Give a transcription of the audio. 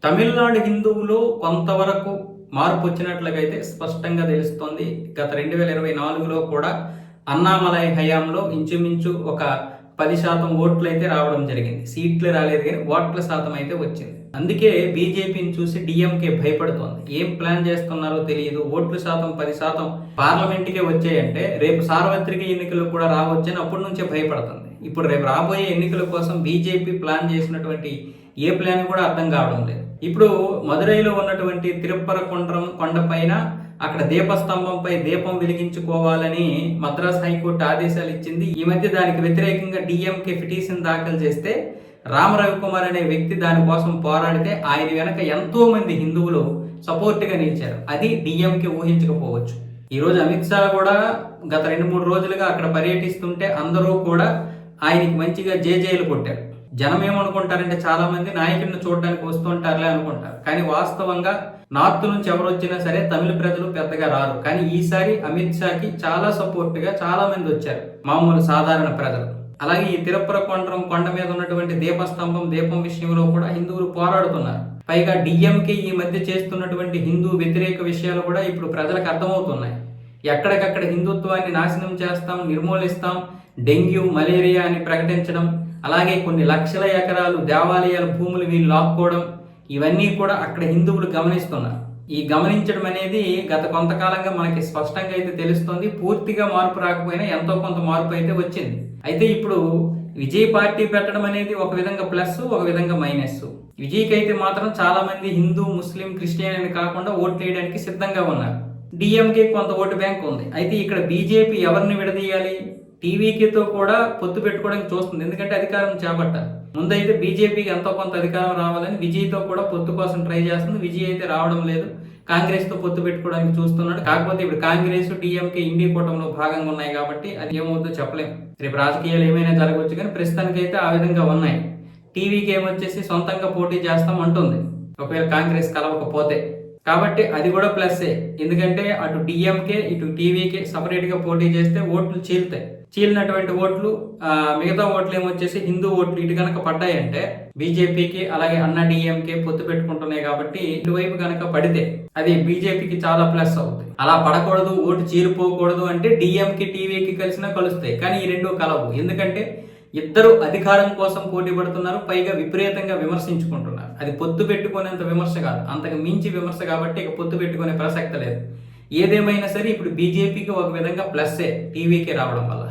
తమిళనాడు హిందువులు కొంతవరకు మార్పు వచ్చినట్లుగా అయితే స్పష్టంగా తెలుస్తోంది. గత 2024లో కూడా అన్నామలై హయాంలో ఇంచుమించు ఒక 10% ఓట్లు అయితే రావడం జరిగింది. సీట్లు రాలేదు కానీ ఓట్ల శాతం అయితే వచ్చింది. అందుకే బీజేపీని చూసి డిఎంకే భయపడుతోంది. ఏం ప్లాన్ చేస్తున్నారో తెలియదు. ఓట్ల శాతం 10% పార్లమెంట్కే వచ్చాయంటే రేపు సార్వత్రిక ఎన్నికలు కూడా రావచ్చని అప్పటి నుంచే భయపడుతుంది. ఇప్పుడు రేపు రాబోయే ఎన్నికల కోసం బీజేపీ ప్లాన్ చేసినటువంటి ఏ ప్లాన్ కూడా అర్థం కావడం లేదు. ఇప్పుడు మదురైలో ఉన్నటువంటి తిరుప్పరకుండ్రం కొండపైన అక్కడ దీపస్తంభంపై దీపం వెలిగించుకోవాలని మద్రాస్ హైకోర్టు ఆదేశాలు ఇచ్చింది. ఈ మధ్య దానికి వ్యతిరేకంగా డిఎంకే పిటిషన్ దాఖలు చేస్తే రామరవికుమార్ అనే వ్యక్తి దానికోసం పోరాడితే ఆయన వెనక ఎంతో మంది హిందువులు సపోర్ట్గా నిలిచారు. అది డిఎంకే ఊహించకపోవచ్చు. ఈ రోజు అమిత్ షా కూడా గత 2-3 రోజులుగా అక్కడ పర్యటిస్తుంటే అందరూ కూడా ఆయనకి మంచిగా జేజేలు కొట్టారు. జనం ఏమనుకుంటారంటే చాలా మంది నాయకుడిని చూడడానికి వస్తుంటారులే అనుకుంటారు. కానీ వాస్తవంగా నార్త్ నుంచి ఎవరు వచ్చినా సరే తమిళ ప్రజలు పెద్దగా రారు. కానీ ఈసారి అమిత్ షాకి చాలా సపోర్ట్ గా చాలా మంది వచ్చారు, మామూలు సాధారణ ప్రజలు. అలాగే ఈ తిరుప్పరకుండ్రం కొండ మీద ఉన్నటువంటి దీపస్తంభం దీపం విషయంలో కూడా హిందువులు పోరాడుతున్నారు. పైగా డిఎంకే ఈ మధ్య చేస్తున్నటువంటి హిందూ వ్యతిరేక విషయాలు కూడా ఇప్పుడు ప్రజలకు అర్థమవుతున్నాయి. ఎక్కడికక్కడ హిందుత్వాన్ని నాశనం చేస్తాం, నిర్మూలిస్తాం, డెంగ్యూ మలేరియా అని ప్రకటించడం, అలాగే కొన్ని లక్షల ఎకరాలు దేవాలయాల భూములు వీళ్ళు లాక్కోవడం, ఇవన్నీ కూడా అక్కడ హిందువులు గమనిస్తున్నారు. ఈ గమనించడం అనేది గత కొంతకాలంగా మనకి స్పష్టంగా అయితే తెలుస్తుంది. పూర్తిగా మార్పు రాకపోయినా ఎంతో కొంత మార్పు అయితే వచ్చింది. అయితే ఇప్పుడు విజయ్ పార్టీ పెట్టడం అనేది ఒక విధంగా ప్లస్, ఒక విధంగా మైనస్. విజయ్కి అయితే మాత్రం చాలా మంది హిందూ, ముస్లిం, క్రిస్టియన్ అని కాకుండా ఓట్లు వేయడానికి సిద్ధంగా ఉన్నారు. డిఎంకే కొంత ఓటు బ్యాంక్ ఉంది. అయితే ఇక్కడ బీజేపీ ఎవరిని విడదీయాలి? టీవీకేతో కూడా పొత్తు పెట్టుకోవడానికి చూస్తుంది. ఎందుకంటే అధికారం చేపట్టాలి. ముందైతే బీజేపీకి ఎంతో కొంత అధికారం రావాలని విజయ్తో కూడా పొత్తు కోసం ట్రై చేస్తుంది. విజయ్ అయితే రావడం లేదు. కాంగ్రెస్ తో పొత్తు పెట్టుకోవడానికి చూస్తున్నాడు. కాకపోతే ఇప్పుడు కాంగ్రెస్, డిఎంకే ఇండి కూటమిలో భాగంగా ఉన్నాయి కాబట్టి అది ఏమవుతుందో చెప్పలేము. రేపు రాజకీయాలు ఏమైనా జరగవచ్చు, కానీ ప్రస్తుతానికైతే ఆ విధంగా ఉన్నాయి. టీవీకి ఏమొచ్చేసి సొంతంగా పోటీ చేస్తాం అంటుంది ఒకవేళ కాంగ్రెస్ కలవకపోతే. కాబట్టి అది కూడా ప్లస్సే. ఎందుకంటే అటు డిఎంకే ఇటు టీవీకే సపరేట్ గా పోటీ చేస్తే ఓట్లు చీలుతాయి. చీలినటువంటి ఓట్లు, మిగతా ఓట్లు ఏమొచ్చేసి హిందూ ఓట్లు ఇటు కనుక పడ్డాయంటే బీజేపీకి అలాగే అన్నా డిఎంకే పొత్తు పెట్టుకుంటున్నాయి కాబట్టి ఇటువైపు కనుక పడితే అది బీజేపీకి చాలా ప్లస్ అవుతుంది. అలా పడకూడదు, ఓటు చీలిపోకూడదు అంటే డిఎంకే టీవీకి కలిసినా కలుస్తాయి. కానీ ఈ రెండు కలవు. ఎందుకంటే ఇద్దరు అధికారం కోసం పోటీ పడుతున్నారు, పైగా విపరీతంగా విమర్శించుకుంటున్నారు. అది పొత్తు పెట్టుకునేంత విమర్శ కాదు, అంతకు మించి విమర్శ కాబట్టి ఇక పొత్తు పెట్టుకునే ప్రసక్తి లేదు. ఏదేమైనా సరే ఇప్పుడు బీజేపీకి ఒక విధంగా ప్లస్సే టీవీకి రావడం వల్ల.